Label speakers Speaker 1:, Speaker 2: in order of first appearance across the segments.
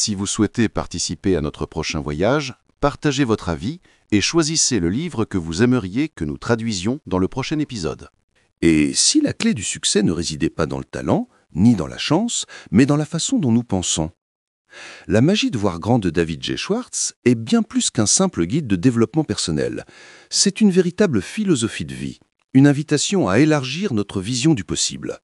Speaker 1: Si vous souhaitez participer à notre prochain voyage, partagez votre avis et choisissez le livre que vous aimeriez que nous traduisions dans le prochain épisode.
Speaker 2: Et si la clé du succès ne résidait pas dans le talent, ni dans la chance, mais dans la façon dont nous pensons? La magie de voir grand de David J. Schwartz est bien plus qu'un simple guide de développement personnel. C'est une véritable philosophie de vie, une invitation à élargir notre vision du possible.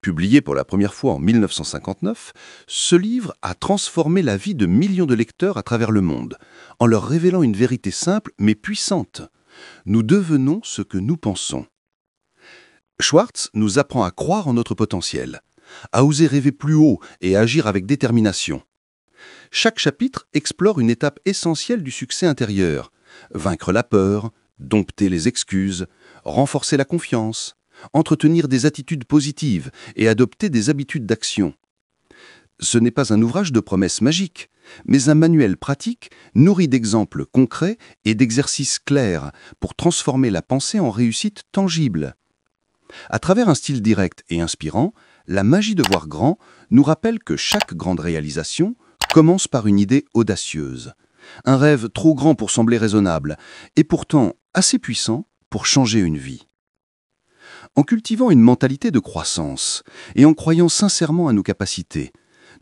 Speaker 2: Publié pour la première fois en 1959, ce livre a transformé la vie de millions de lecteurs à travers le monde, en leur révélant une vérité simple mais puissante. Nous devenons ce que nous pensons. Schwartz nous apprend à croire en notre potentiel, à oser rêver plus haut et à agir avec détermination. Chaque chapitre explore une étape essentielle du succès intérieur: vaincre la peur, dompter les excuses, renforcer la confiance, entretenir des attitudes positives et adopter des habitudes d'action. Ce n'est pas un ouvrage de promesses magiques, mais un manuel pratique nourri d'exemples concrets et d'exercices clairs pour transformer la pensée en réussite tangible. À travers un style direct et inspirant, La magie de voir grand nous rappelle que chaque grande réalisation commence par une idée audacieuse, un rêve trop grand pour sembler raisonnable et pourtant assez puissant pour changer une vie. En cultivant une mentalité de croissance et en croyant sincèrement à nos capacités,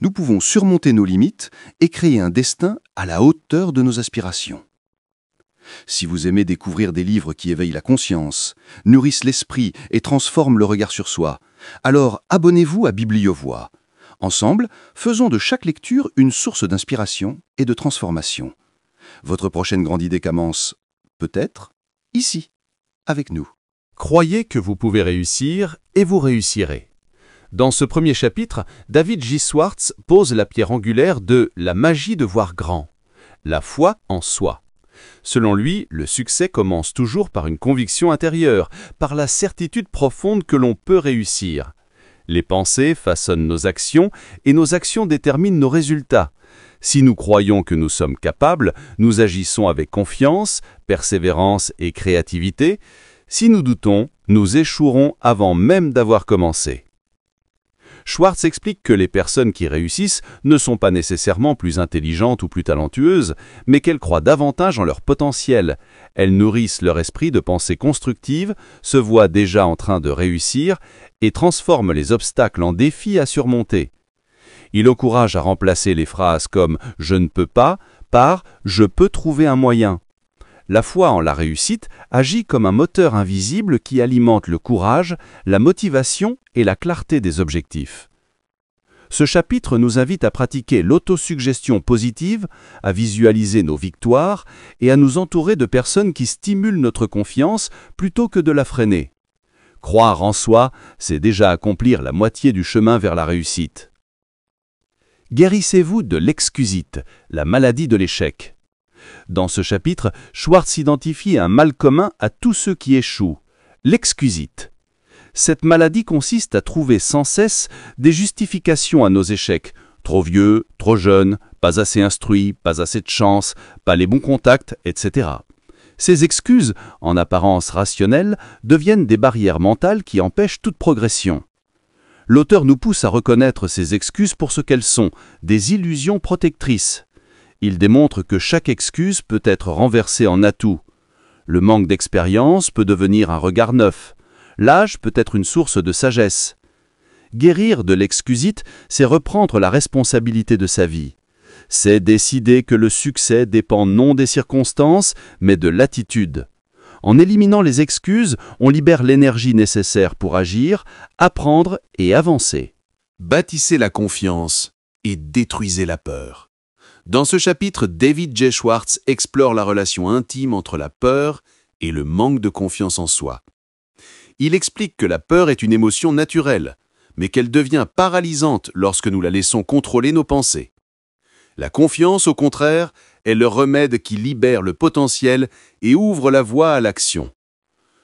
Speaker 2: nous pouvons surmonter nos limites et créer un destin à la hauteur de nos aspirations. Si vous aimez découvrir des livres qui éveillent la conscience, nourrissent l'esprit et transforment le regard sur soi, alors abonnez-vous à Bibliovoix. Ensemble, faisons de chaque lecture une source d'inspiration et de transformation. Votre prochaine grande idée commence, peut-être, ici, avec nous.
Speaker 3: Croyez que vous pouvez réussir et vous réussirez. Dans ce premier chapitre, David J. Schwartz pose la pierre angulaire de la magie de voir grand, la foi en soi. Selon lui, le succès commence toujours par une conviction intérieure, par la certitude profonde que l'on peut réussir. Les pensées façonnent nos actions et nos actions déterminent nos résultats. Si nous croyons que nous sommes capables, nous agissons avec confiance, persévérance et créativité. Si nous doutons, nous échouerons avant même d'avoir commencé. Schwartz explique que les personnes qui réussissent ne sont pas nécessairement plus intelligentes ou plus talentueuses, mais qu'elles croient davantage en leur potentiel. Elles nourrissent leur esprit de pensée constructive, se voient déjà en train de réussir et transforment les obstacles en défis à surmonter. Il encourage à remplacer les phrases comme « je ne peux pas » par « je peux trouver un moyen ». La foi en la réussite agit comme un moteur invisible qui alimente le courage, la motivation et la clarté des objectifs. Ce chapitre nous invite à pratiquer l'autosuggestion positive, à visualiser nos victoires et à nous entourer de personnes qui stimulent notre confiance plutôt que de la freiner. Croire en soi, c'est déjà accomplir la moitié du chemin vers la réussite. Guérissez-vous de l'excusite, la maladie de l'échec. Dans ce chapitre, Schwartz identifie un mal commun à tous ceux qui échouent, l'excusite. Cette maladie consiste à trouver sans cesse des justifications à nos échecs. Trop vieux, trop jeune, pas assez instruit, pas assez de chance, pas les bons contacts, etc. Ces excuses, en apparence rationnelles, deviennent des barrières mentales qui empêchent toute progression. L'auteur nous pousse à reconnaître ces excuses pour ce qu'elles sont, des illusions protectrices. Il démontre que chaque excuse peut être renversée en atout. Le manque d'expérience peut devenir un regard neuf. L'âge peut être une source de sagesse. Guérir de l'excusite, c'est reprendre la responsabilité de sa vie. C'est décider que le succès dépend non des circonstances, mais de l'attitude. En éliminant les excuses, on libère l'énergie nécessaire pour agir, apprendre et avancer.
Speaker 4: Bâtissez la confiance et détruisez la peur. Dans ce chapitre, David J. Schwartz explore la relation intime entre la peur et le manque de confiance en soi. Il explique que la peur est une émotion naturelle, mais qu'elle devient paralysante lorsque nous la laissons contrôler nos pensées. La confiance, au contraire, est le remède qui libère le potentiel et ouvre la voie à l'action.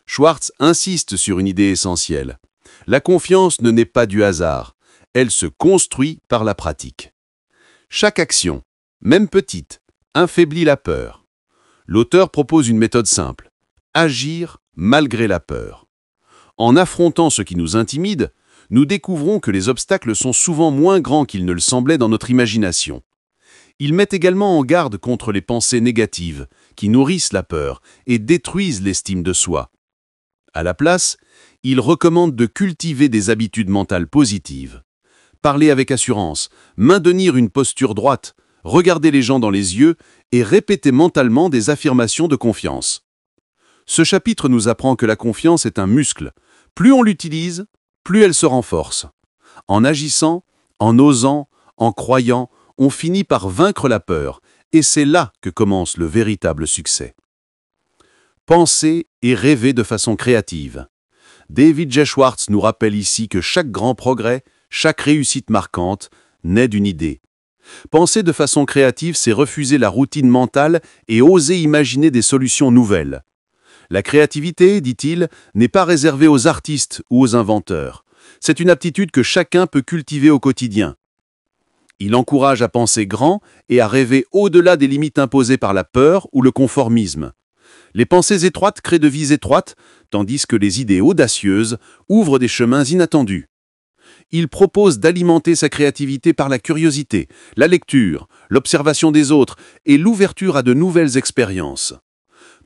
Speaker 4: Schwartz insiste sur une idée essentielle. La confiance ne naît pas du hasard, elle se construit par la pratique. Chaque action, même petite, affaiblit la peur. L'auteur propose une méthode simple: agir malgré la peur. En affrontant ce qui nous intimide, nous découvrons que les obstacles sont souvent moins grands qu'ils ne le semblaient dans notre imagination. Il met également en garde contre les pensées négatives, qui nourrissent la peur et détruisent l'estime de soi. À la place, il recommande de cultiver des habitudes mentales positives. Parler avec assurance, maintenir une posture droite, regarder les gens dans les yeux et répéter mentalement des affirmations de confiance. Ce chapitre nous apprend que la confiance est un muscle. Plus on l'utilise, plus elle se renforce. En agissant, en osant, en croyant, on finit par vaincre la peur, et c'est là que commence le véritable succès. Penser et rêver de façon créative. David J. Schwartz nous rappelle ici que chaque grand progrès, chaque réussite marquante, naît d'une idée. Penser de façon créative, c'est refuser la routine mentale et oser imaginer des solutions nouvelles. La créativité, dit-il, n'est pas réservée aux artistes ou aux inventeurs. C'est une aptitude que chacun peut cultiver au quotidien. Il encourage à penser grand et à rêver au-delà des limites imposées par la peur ou le conformisme. Les pensées étroites créent de vies étroites, tandis que les idées audacieuses ouvrent des chemins inattendus. Il propose d'alimenter sa créativité par la curiosité, la lecture, l'observation des autres et l'ouverture à de nouvelles expériences.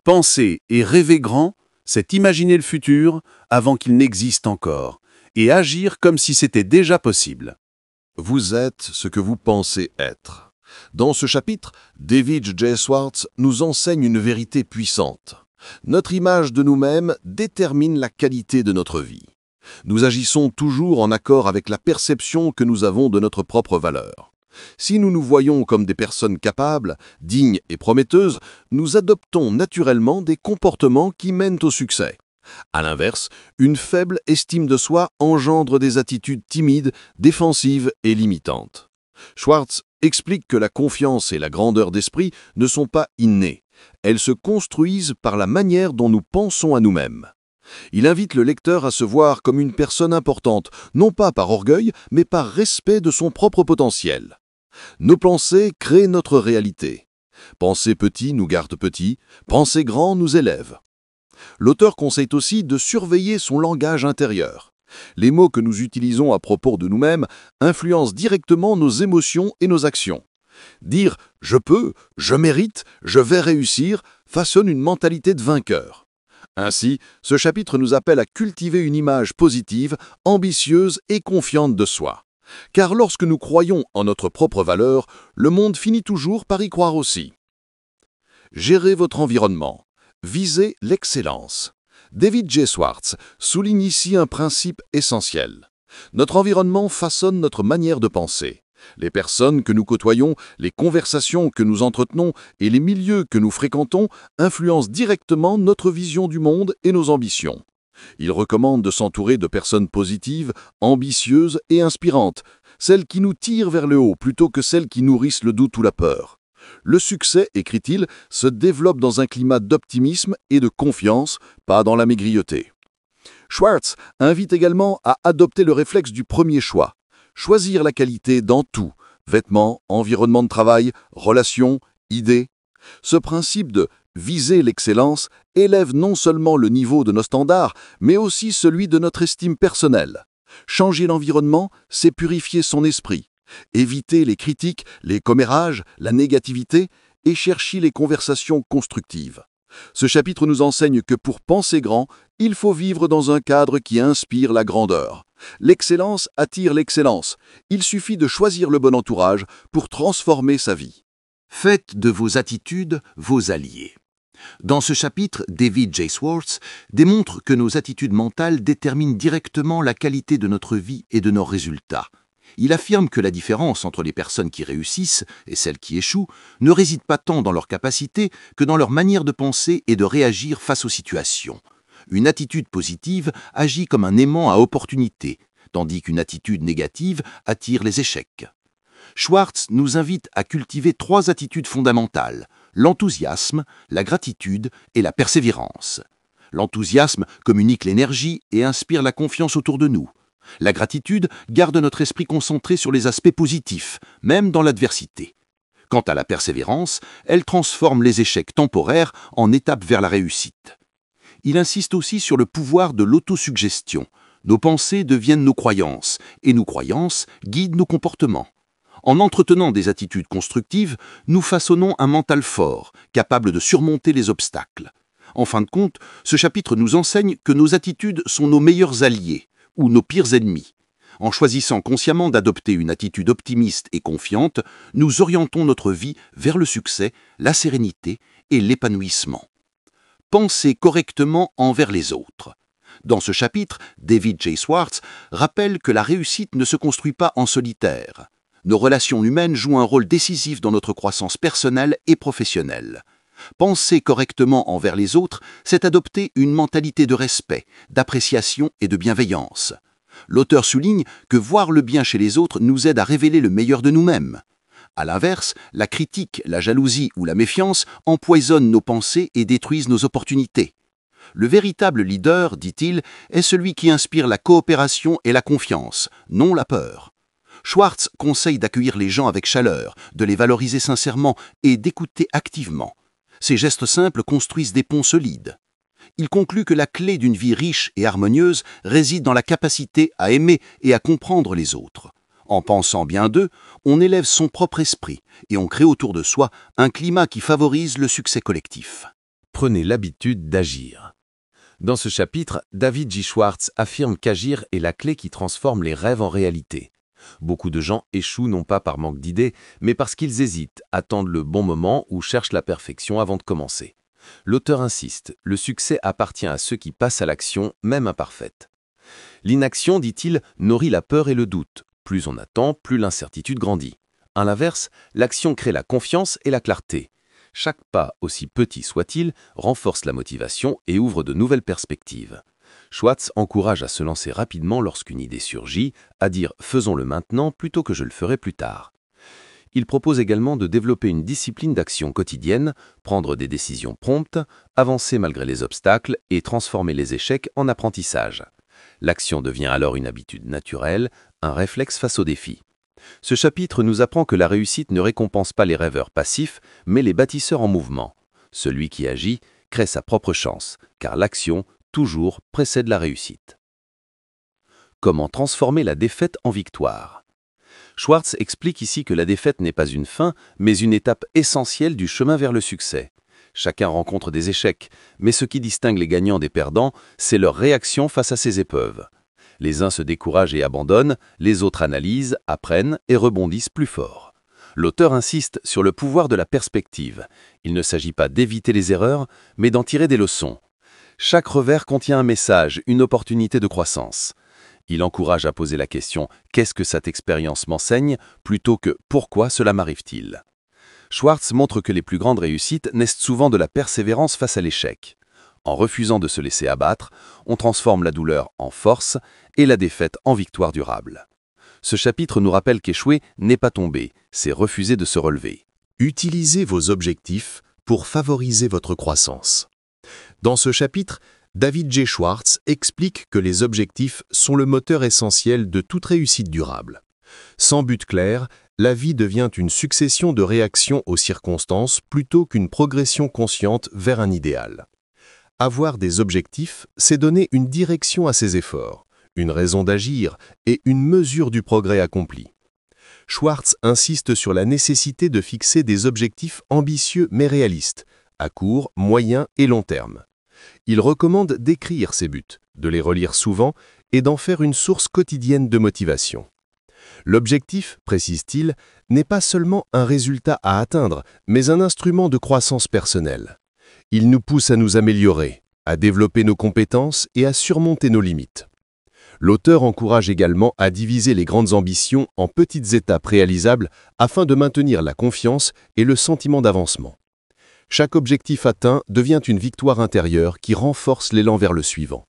Speaker 4: Penser et rêver grand, c'est imaginer le futur avant qu'il n'existe encore, et agir comme si c'était déjà possible.
Speaker 2: Vous êtes ce que vous pensez être. Dans ce chapitre, David J. Schwartz nous enseigne une vérité puissante. Notre image de nous-mêmes détermine la qualité de notre vie. Nous agissons toujours en accord avec la perception que nous avons de notre propre valeur. Si nous nous voyons comme des personnes capables, dignes et prometteuses, nous adoptons naturellement des comportements qui mènent au succès. À l'inverse, une faible estime de soi engendre des attitudes timides, défensives et limitantes. Schwartz explique que la confiance et la grandeur d'esprit ne sont pas innées. Elles se construisent par la manière dont nous pensons à nous-mêmes. Il invite le lecteur à se voir comme une personne importante, non pas par orgueil, mais par respect de son propre potentiel. Nos pensées créent notre réalité. Penser petit nous garde petit, penser grand nous élève. L'auteur conseille aussi de surveiller son langage intérieur. Les mots que nous utilisons à propos de nous-mêmes influencent directement nos émotions et nos actions. Dire « je peux »,« je mérite »,« je vais réussir » façonne une mentalité de vainqueur. Ainsi, ce chapitre nous appelle à cultiver une image positive, ambitieuse et confiante de soi. Car lorsque nous croyons en notre propre valeur, le monde finit toujours par y croire aussi. Gérez votre environnement. Visez l'excellence. David J. Schwartz souligne ici un principe essentiel. Notre environnement façonne notre manière de penser. Les personnes que nous côtoyons, les conversations que nous entretenons et les milieux que nous fréquentons influencent directement notre vision du monde et nos ambitions. Il recommande de s'entourer de personnes positives, ambitieuses et inspirantes, celles qui nous tirent vers le haut plutôt que celles qui nourrissent le doute ou la peur. Le succès, écrit-il, se développe dans un climat d'optimisme et de confiance, pas dans la maigrieuté. Schwartz invite également à adopter le réflexe du premier choix. Choisir la qualité dans tout, vêtements, environnement de travail, relations, idées. Ce principe de viser l'excellence élève non seulement le niveau de nos standards, mais aussi celui de notre estime personnelle. Changer l'environnement, c'est purifier son esprit. Éviter les critiques, les commérages, la négativité et chercher les conversations constructives. Ce chapitre nous enseigne que pour penser grand, il faut vivre dans un cadre qui inspire la grandeur. L'excellence attire l'excellence. Il suffit de choisir le bon entourage pour transformer sa vie.
Speaker 5: Faites de vos attitudes vos alliés. Dans ce chapitre, David J. Schwartz démontre que nos attitudes mentales déterminent directement la qualité de notre vie et de nos résultats. Il affirme que la différence entre les personnes qui réussissent et celles qui échouent ne réside pas tant dans leur capacité que dans leur manière de penser et de réagir face aux situations. Une attitude positive agit comme un aimant à opportunité, tandis qu'une attitude négative attire les échecs. Schwartz nous invite à cultiver 3 attitudes fondamentales, l'enthousiasme, la gratitude et la persévérance. L'enthousiasme communique l'énergie et inspire la confiance autour de nous. La gratitude garde notre esprit concentré sur les aspects positifs, même dans l'adversité. Quant à la persévérance, elle transforme les échecs temporaires en étapes vers la réussite. Il insiste aussi sur le pouvoir de l'autosuggestion. Nos pensées deviennent nos croyances, et nos croyances guident nos comportements. En entretenant des attitudes constructives, nous façonnons un mental fort, capable de surmonter les obstacles. En fin de compte, ce chapitre nous enseigne que nos attitudes sont nos meilleurs alliés, ou nos pires ennemis. En choisissant consciemment d'adopter une attitude optimiste et confiante, nous orientons notre vie vers le succès, la sérénité et l'épanouissement. Pensez correctement envers les autres. Dans ce chapitre, David J. Schwartz rappelle que la réussite ne se construit pas en solitaire. Nos relations humaines jouent un rôle décisif dans notre croissance personnelle et professionnelle. Penser correctement envers les autres, c'est adopter une mentalité de respect, d'appréciation et de bienveillance. L'auteur souligne que voir le bien chez les autres nous aide à révéler le meilleur de nous-mêmes. À l'inverse, la critique, la jalousie ou la méfiance empoisonnent nos pensées et détruisent nos opportunités. Le véritable leader, dit-il, est celui qui inspire la coopération et la confiance, non la peur. Schwartz conseille d'accueillir les gens avec chaleur, de les valoriser sincèrement et d'écouter activement. Ces gestes simples construisent des ponts solides. Il conclut que la clé d'une vie riche et harmonieuse réside dans la capacité à aimer et à comprendre les autres. En pensant bien d'eux, on élève son propre esprit et on crée autour de soi un climat qui favorise le succès collectif.
Speaker 4: Prenez l'habitude d'agir. Dans ce chapitre, David J. Schwartz affirme qu'agir est la clé qui transforme les rêves en réalité. Beaucoup de gens échouent non pas par manque d'idées, mais parce qu'ils hésitent, attendent le bon moment ou cherchent la perfection avant de commencer. L'auteur insiste, le succès appartient à ceux qui passent à l'action, même imparfaite. L'inaction, dit-il, nourrit la peur et le doute. Plus on attend, plus l'incertitude grandit. À l'inverse, l'action crée la confiance et la clarté. Chaque pas, aussi petit soit-il, renforce la motivation et ouvre de nouvelles perspectives. Schwartz encourage à se lancer rapidement lorsqu'une idée surgit, à dire « faisons-le maintenant plutôt que je le ferai plus tard ». Il propose également de développer une discipline d'action quotidienne, prendre des décisions promptes, avancer malgré les obstacles et transformer les échecs en apprentissage. L'action devient alors une habitude naturelle, un réflexe face aux défis. Ce chapitre nous apprend que la réussite ne récompense pas les rêveurs passifs, mais les bâtisseurs en mouvement. Celui qui agit crée sa propre chance, car l'action, toujours, précède la réussite. Comment transformer la défaite en victoire ? Schwartz explique ici que la défaite n'est pas une fin, mais une étape essentielle du chemin vers le succès. Chacun rencontre des échecs, mais ce qui distingue les gagnants des perdants, c'est leur réaction face à ces épreuves. Les uns se découragent et abandonnent, les autres analysent, apprennent et rebondissent plus fort. L'auteur insiste sur le pouvoir de la perspective. Il ne s'agit pas d'éviter les erreurs, mais d'en tirer des leçons. Chaque revers contient un message, une opportunité de croissance. Il encourage à poser la question « Qu'est-ce que cette expérience m'enseigne ?» plutôt que « Pourquoi cela m'arrive-t-il ?» Schwartz montre que les plus grandes réussites naissent souvent de la persévérance face à l'échec. En refusant de se laisser abattre, on transforme la douleur en force et la défaite en victoire durable. Ce chapitre nous rappelle qu'échouer n'est pas tomber, c'est refuser de se relever.
Speaker 6: Utilisez vos objectifs pour favoriser votre croissance. Dans ce chapitre, David J. Schwartz explique que les objectifs sont le moteur essentiel de toute réussite durable. Sans but clair, la vie devient une succession de réactions aux circonstances plutôt qu'une progression consciente vers un idéal. Avoir des objectifs, c'est donner une direction à ses efforts, une raison d'agir et une mesure du progrès accompli. Schwartz insiste sur la nécessité de fixer des objectifs ambitieux mais réalistes, à court, moyen et long terme. Il recommande d'écrire ces buts, de les relire souvent et d'en faire une source quotidienne de motivation. L'objectif, précise-t-il, n'est pas seulement un résultat à atteindre, mais un instrument de croissance personnelle. Il nous pousse à nous améliorer, à développer nos compétences et à surmonter nos limites. L'auteur encourage également à diviser les grandes ambitions en petites étapes réalisables afin de maintenir la confiance et le sentiment d'avancement. Chaque objectif atteint devient une victoire intérieure qui renforce l'élan vers le suivant.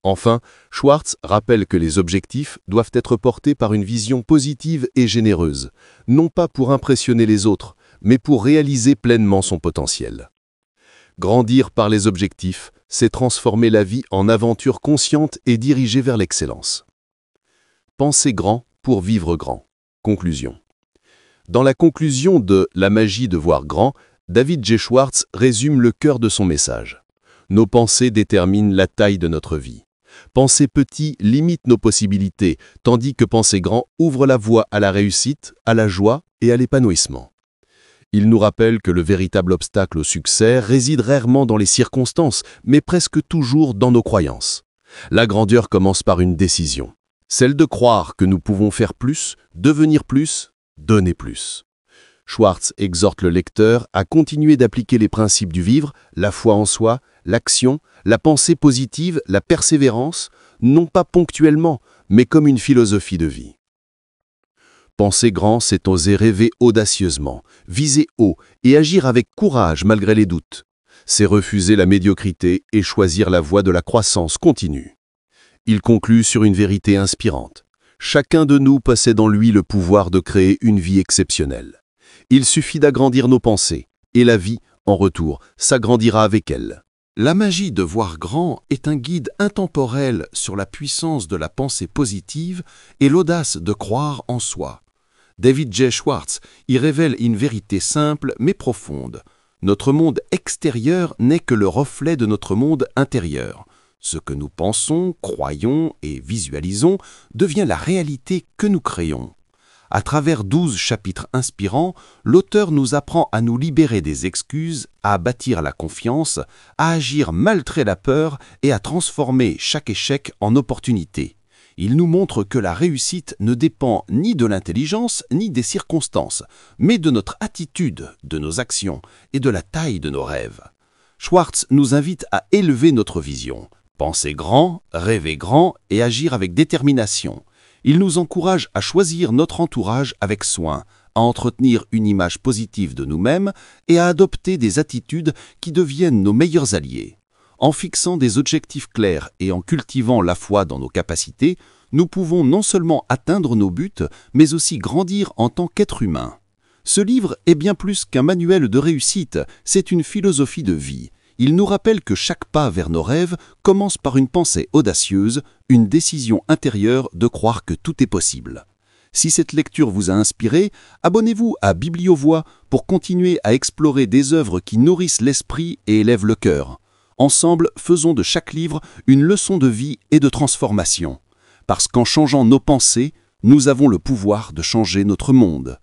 Speaker 6: Enfin, Schwartz rappelle que les objectifs doivent être portés par une vision positive et généreuse, non pas pour impressionner les autres, mais pour réaliser pleinement son potentiel. Grandir par les objectifs, c'est transformer la vie en aventure consciente et dirigée vers l'excellence. Pensez grand pour vivre grand. Conclusion. Dans la conclusion de « La magie de voir grand », David J. Schwartz résume le cœur de son message. Nos pensées déterminent la taille de notre vie. Penser petit limite nos possibilités, tandis que penser grand ouvre la voie à la réussite, à la joie et à l'épanouissement. Il nous rappelle que le véritable obstacle au succès réside rarement dans les circonstances, mais presque toujours dans nos croyances. La grandeur commence par une décision, celle de croire que nous pouvons faire plus, devenir plus, donner plus. Schwartz exhorte le lecteur à continuer d'appliquer les principes du vivre, la foi en soi, l'action, la pensée positive, la persévérance, non pas ponctuellement, mais comme une philosophie de vie. Penser grand, c'est oser rêver audacieusement, viser haut et agir avec courage malgré les doutes. C'est refuser la médiocrité et choisir la voie de la croissance continue. Il conclut sur une vérité inspirante. Chacun de nous possède en lui le pouvoir de créer une vie exceptionnelle. Il suffit d'agrandir nos pensées, et la vie, en retour, s'agrandira avec elle.
Speaker 4: La magie de voir grand est un guide intemporel sur la puissance de la pensée positive et l'audace de croire en soi. David J. Schwartz y révèle une vérité simple mais profonde. Notre monde extérieur n'est que le reflet de notre monde intérieur. Ce que nous pensons, croyons et visualisons devient la réalité que nous créons. À travers 12 chapitres inspirants, l'auteur nous apprend à nous libérer des excuses, à bâtir la confiance, à agir malgré la peur et à transformer chaque échec en opportunité. Il nous montre que la réussite ne dépend ni de l'intelligence ni des circonstances, mais de notre attitude, de nos actions et de la taille de nos rêves. Schwartz nous invite à élever notre vision, penser grand, rêver grand et agir avec détermination. Il nous encourage à choisir notre entourage avec soin, à entretenir une image positive de nous-mêmes et à adopter des attitudes qui deviennent nos meilleurs alliés. En fixant des objectifs clairs et en cultivant la foi dans nos capacités, nous pouvons non seulement atteindre nos buts, mais aussi grandir en tant qu'être humain. Ce livre est bien plus qu'un manuel de réussite, c'est une philosophie de vie. Il nous rappelle que chaque pas vers nos rêves commence par une pensée audacieuse, une décision intérieure de croire que tout est possible. Si cette lecture vous a inspiré, abonnez-vous à Bibliovoix pour continuer à explorer des œuvres qui nourrissent l'esprit et élèvent le cœur. Ensemble, faisons de chaque livre une leçon de vie et de transformation. Parce qu'en changeant nos pensées, nous avons le pouvoir de changer notre monde.